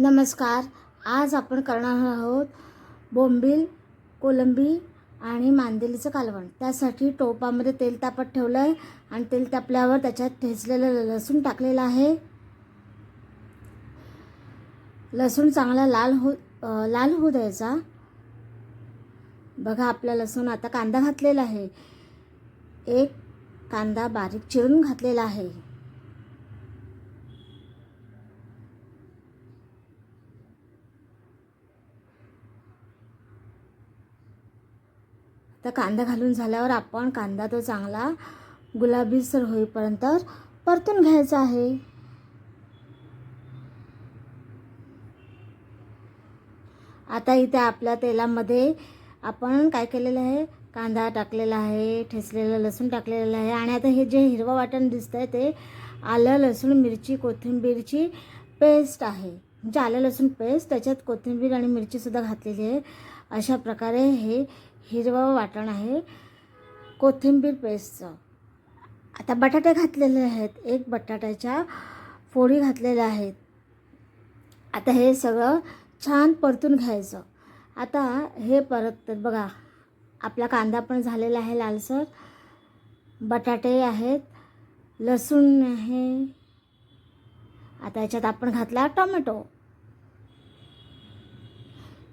नमस्कार. आज आपण करणार आहोत बोंबील, कोलंबी आणि मांदेलीचं कालवण. त्यासाठी टोपामध्ये तेल तापत ठेवलं आहे आणि तेल तापल्यावर त्याच्यात ठेचलेलं लसूण टाकलेलं आहे. लसूण चांगला लाल होऊ द्यायचा. बघा, आपला लसूण. आता कांदा घातलेला आहे. एक कांदा बारीक चिरून घातलेला आहे. तर कांदा घालून झाल्यावर आपण कांदा तो चांगला गुलाबीसर होईपर्यंत परतून घ्यायचा आहे. आता इथे आपल्या तेलामध्ये आपण काय केलेलं आहे, कांदा टाकलेला आहे, ठेचलेलं लसूण टाकलेलं आहे आणि आता हे जे हिरवं वाटण दिसतंय ते आलं, लसूण, मिरची, कोथिंबीरची पेस्ट आहे. म्हणजे आलं लसूण पेस्ट, त्याच्यात कोथिंबीर आणि मिरचीसुद्धा घातलेली आहे. अशा प्रकारे हे हिरवं वाटण आहे कोथिंबीर पेस्टचं. आता बटाटे घातलेले आहेत. एक बटाट्याच्या फोडी घातलेल्या आहेत. आता हे सगळं छान परतून घ्यायचं. आता हे परत बघा, आपला कांदा पण झालेला आहे लालसर, बटाटे आहेत, लसूण आहे. आता याच्यात आपण घातला टोमॅटो.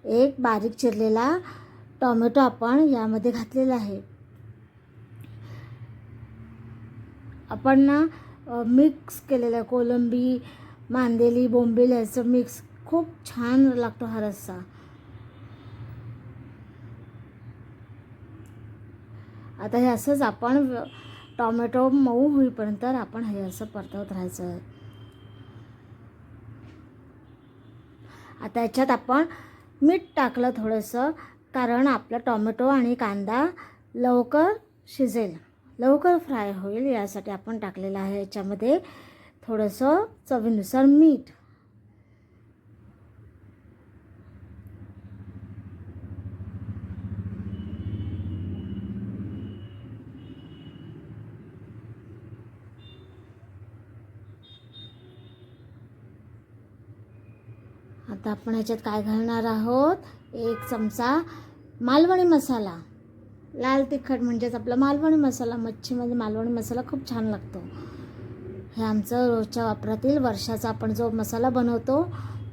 एक बारीक चिरलेला टोमॅटो आपण यामध्ये घातलेला आहे. आपण मिक्स केलेलं कोलंबी, मांदेली, बोंबील याचं मिक्स खूप छान लागतो हा रस्सा. आता हे असंच आपण टोमॅटो मऊ होईपर्यंत आपण हे असं परतवत राहायचं आहे. आता याच्यात आपण मीठ टाकलं थोडंसं, कारण आपला टोमॅटो आणि कांदा लवकर शिजेल, लवकर फ्राय होईल, यासाठी आपण टाकलेलं आहे याच्यामध्ये थोडंसं चवीनुसार मीठ. आता आपण ह्याच्यात काय घालणार आहोत, एक चमचा मालवणी मसाला. लाल तिखट म्हणजेच आपला मालवणी मसाला. मच्छीमध्ये मालवणी मसाला खूप छान लागतो. हे आमचं रोजच्या वापरातील वर्षाचा आपण जो मसाला बनवतो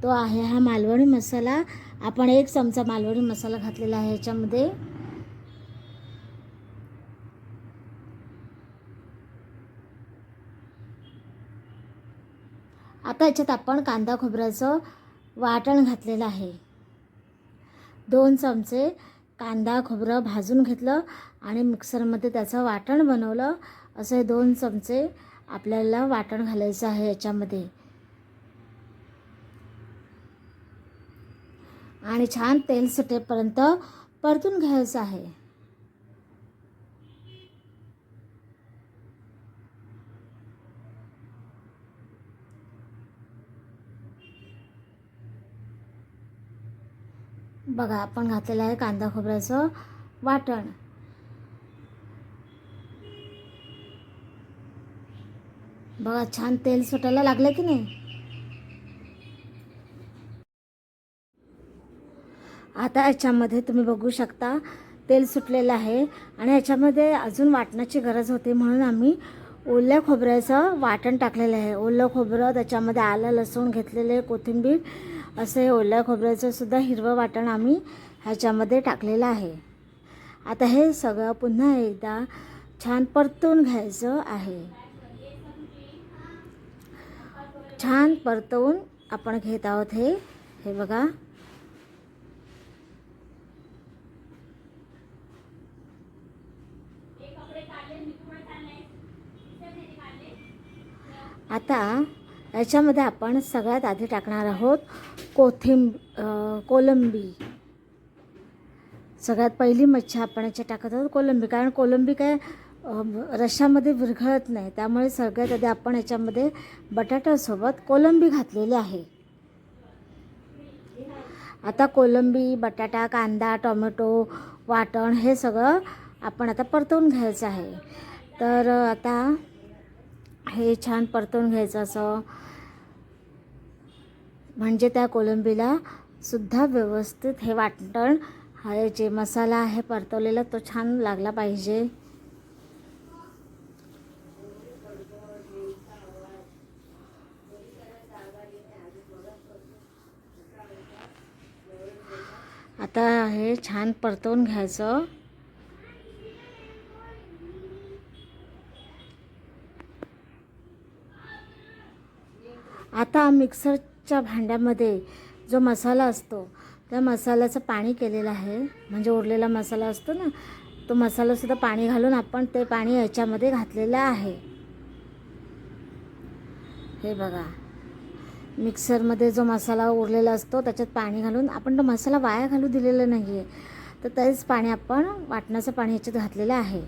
तो आहे हा मालवणी मसाला. आपण एक चमचा मालवणी मसाला घातलेला आहे ह्याच्यामध्ये. आता याच्यात आपण कांदा खोबऱ्याचं वाटण घातलेलं आहे. 2 चमचे कांदा खोबरं भाजून घेतलं आणि मिक्सरमध्ये त्याचं वाटण बनवलं. असे 2 चमचे आपल्याला वाटण घालायचं आहे याच्यामध्ये आणि छान तेल सुटेपर्यंत परतून घ्यायचं आहे. बघा, आपण घातलेलं आहे कांदा खोबऱ्याचं वाटण. बघा, छान तेल सुटायला लागलं की नाही. आता याच्यामध्ये तुम्ही बघू शकता तेल सुटलेलं आहे आणि याच्यामध्ये अजून वाटणाची गरज होती, म्हणून आम्ही ओल्या खोबऱ्याचं वाटण टाकलेलं आहे. ओलं खोबरं, त्याच्यामध्ये आलं लसूण घेतलेले, कोथिंबीर, असे ओल्या खोबऱ्याचं सुद्धा हिरवं वाटण आम्ही ह्याच्यामध्ये टाकलेलं आहे. आता हे सगळं पुन्हा एकदा छान परतून घ्यायचं आहे. छान परतवून आपण घेत आहोत हे बघा. आता याच्यामध्ये आपण सगळ्यात आधी टाकणार आहोत कोलंबी. सगळ्यात पहिली मच्छी आपण याच्यात टाकत आहोत कोलंबी, कारण कोलंबी काय रश्श्यामध्ये विरघळत नाही, त्यामुळे सगळ्यात आधी आपण याच्यामध्ये बटाट्यासोबत कोलंबी घातलेली आहे. आता कोलंबी, बटाटा, कांदा, टोमॅटो, वाटण हे सगळं आपण आता परतवून घ्यायचं आहे. तर आता हे छान परतवून घ्यायचं असं. म्हणजे त्या कोलंबीला सुद्धा व्यवस्थित हे वाटण हा जे मसाला आहे परतवलेला तो छान लागला पाहिजे. आता हे छान परतवून घ्यायचं. आता मिक्सरच्या भांड्यामध्ये जो मसाला असतो त्या मसाल्याचं पाणी केलेलं आहे, म्हणजे उरलेला मसाला असतो ना, तो मसालासुद्धा पाणी घालून आपण ते पाणी याच्यामध्ये घातलेलं आहे. हे बघा, मिक्सरमध्ये जो मसाला उरलेला असतो त्याच्यात पाणी घालून आपण तो मसाला वाया घालू दिलेला नाही आहे, तर तेच पाणी आपण वाटणाचं पाणी याच्यात घातलेलं आहे.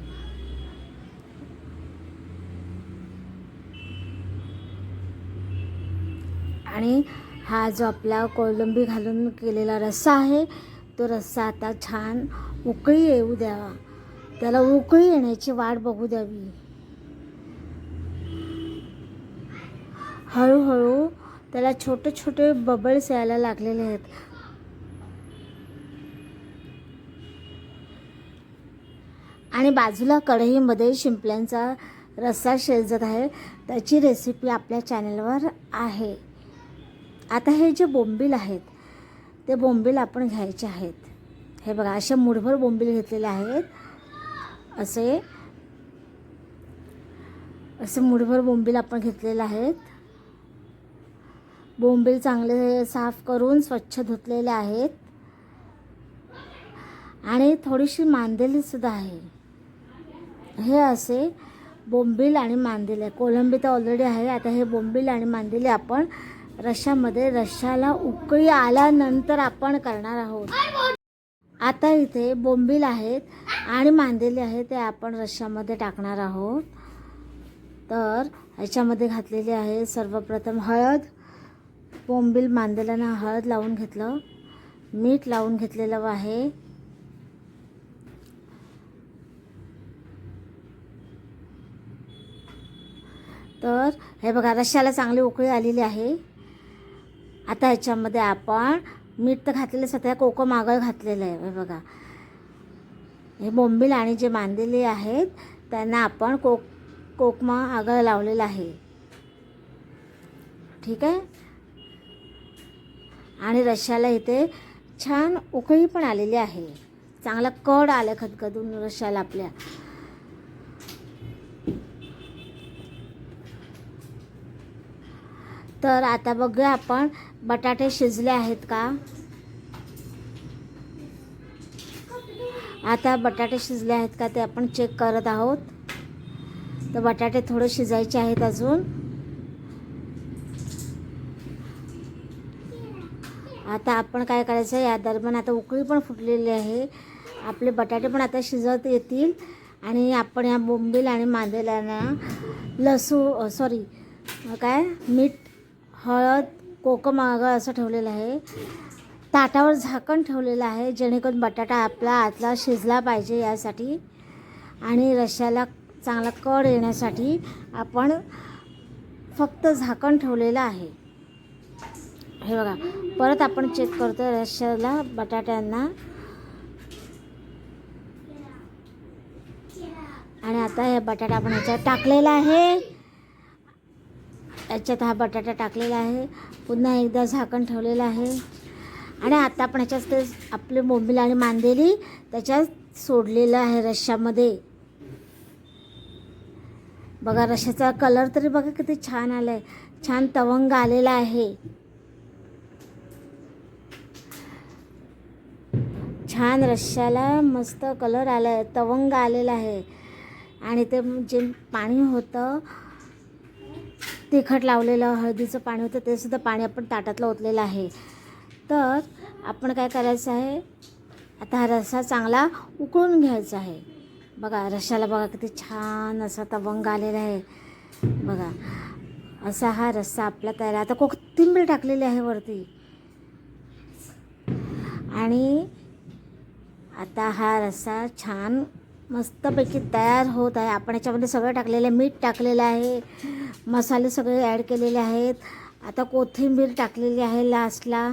आणि हा जो आपला कोलंबी घालून केलेला रस्सा आहे तो रस्सा आता छान उकळी येऊ द्यावा, त्याला उकळी येण्याची वाट बघू द्यावी. हळूहळू त्याला छोटे छोटे बबल्स यायला लागलेले आहेत. आणि बाजूला कढईमध्ये शिंपल्यांचा रस्सा शिजत आहे, त्याची रेसिपी आपल्या चॅनलवर आहे. आता हे जे बोंबील आहेत ते बोंबील आपण घ्यायचे आहेत. हे बघा, असे मुठभर बोंबील घेतलेले आहेत. असे मुठभर बोंबील आपण घेतलेले आहेत. बोंबील चांगले साफ करून स्वच्छ धुतलेले आहेत. आणि थोडीशी मांदेली सुद्धा आहे. हे असे बोंबील आणि मांदेली, कोलंबी तर ऑलरेडी आहे. आता हे बोंबील आणि मांदेली आपण रश्शाला उकळी आल्यानंतर आपण करणार आहोत. आता इथे बोंबील आहेत आणि मांदेली आहे ते आपण रश्शामध्ये टाकणार आहोत. तर ह्याच्यामध्ये घातलेली आहे सर्वप्रथम हळद. बोंबील मांदेल्यानं हळद लावून घेतलं, मीठ लावून घेतलेलं आहे. तर हे बघा, रश्शाला चांगली उकळी आलेली आहे. आता ह्याच्यामध्ये आपण मीठ तर घातलेलं, सध्या कोकम आगळ घातलेलं आहे. हे बघा, हे बोंबील आणि जे मांदेली आहेत त्यांना आपण कोकमा आगळ लावलेलं आहे. ठीक आहे. आणि रश्शाला इथे छान उकळी पण आलेली आहे, चांगला कड आलं खदखदून रश्शाला आपल्या. तर आता बघूया आपण बटाटे शिजले आहेत का. आता बटाटे शिजले आहेत का ते आपण चेक करत आहोत. तर बटाटे थोडे शिजायचे आहेत अजून. आता आपण काय करायचं, या दरम्यान आता उकळी पण फुटलेली आहे, आपले बटाटे पण आता शिजत येतील. आणि आपण या बोंबील आणि मांदेल्यांना मीठ, हळद, कोकम आगळ असं ठेवलेलं आहे. ताटावर झाकण ठेवलेलं आहे जेणेकरून बटाटा आपला आतला शिजला पाहिजे यासाठी. आणि रश्श्याला चांगला कड येण्यासाठी आपण फक्त झाकण ठेवलेलं आहे. हे बघा, परत आपण चेक करतो रश्श्याला, बटाट्यांना. आणि आता हे बटाटा आपण ह्याच्यात टाकलेला आहे. याच्यात हा बटाटा टाकलेला आहे, पुन्हा एकदा झाकण ठेवलेलं आहे. आणि आता आपण ह्याच्यात ते आपले बोंबील आणि मांदेली त्याच्यात सोडलेलं आहे रश्श्यामध्ये. बघा, रश्श्याचा कलर तरी बघा किती छान आला आहे, छान तवंग आलेला आहे. छान रश्श्याला मस्त कलर आला आहे, तवंग आलेला आहे. आणि ते जे पाणी होतं तिखट लावलेलं हळदीचं पाणी होतं ते सुद्धा पाणी आपण ताटातलं ओतलेलं आहे. तर आपण काय करायचं आहे, आता हा रस्सा चांगला उकळून घ्यायचा आहे. बघा, रश्श्याला बघा किती छान असा तवंग आलेला आहे. बघा, असा हा रस्सा आपला तयार. आता कोथिंबीर टाकलेली आहे वरती. आणि आता हा रस्सा छान मस्तपैकी तयार होत आहे. आपण याच्यामध्ये सगळं टाकलेलं आहे, मीठ टाकलेलं आहे, मसाले सगळे ॲड केलेले आहेत. आता कोथिंबीर टाकलेली आहे लास्टला.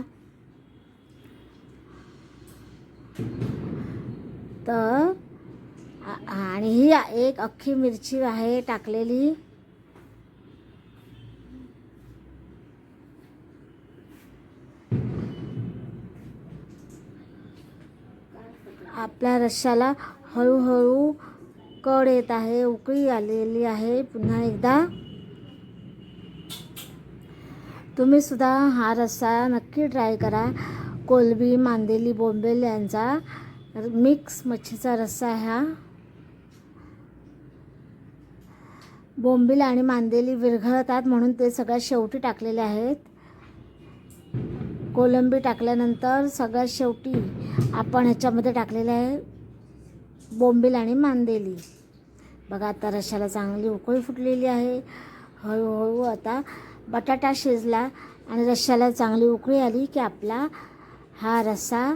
तर आणि ही एक अख्खी मिरची आहे टाकलेली. आपल्या रश्श्याला हळूहळू कड येत आहे, उकळी आलेली आहे. पुन्हा एकदा तुम्ही सुद्धा हा रस्सा नक्की ट्राय करा. कोलंबी, मांदेली, बोंबील यांचा मिक्स मच्छीचा रस्सा आहे हा. बोंबील आणि मांदेली विरघळतात म्हणून ते सगळ्यात शेवटी टाकलेले आहेत. कोलंबी टाकल्यानंतर सगळ्यात शेवटी आपण ह्याच्यामध्ये टाकलेले आहे बोंबील आणि मांदेली. बघा आता रश्श्याला चांगली उकळी फुटलेली आहे. हळूहळू आता बटाटा शिजला आणि रश्श्याला चांगली उकळी आली की आपला हा रस्सा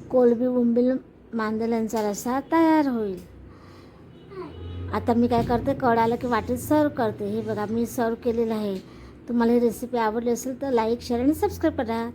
कोलंबी, बोंबील, मांदेल्यांचा रस्सा तयार होईल. आता मी काय करते, कड आलं की वाटीत सर्व करते. हे बघा मी सर्व केलेलं आहे. तुम्हाला ही रेसिपी आवडली असेल तर लाईक, शेअर आणि सबस्क्राईब करा.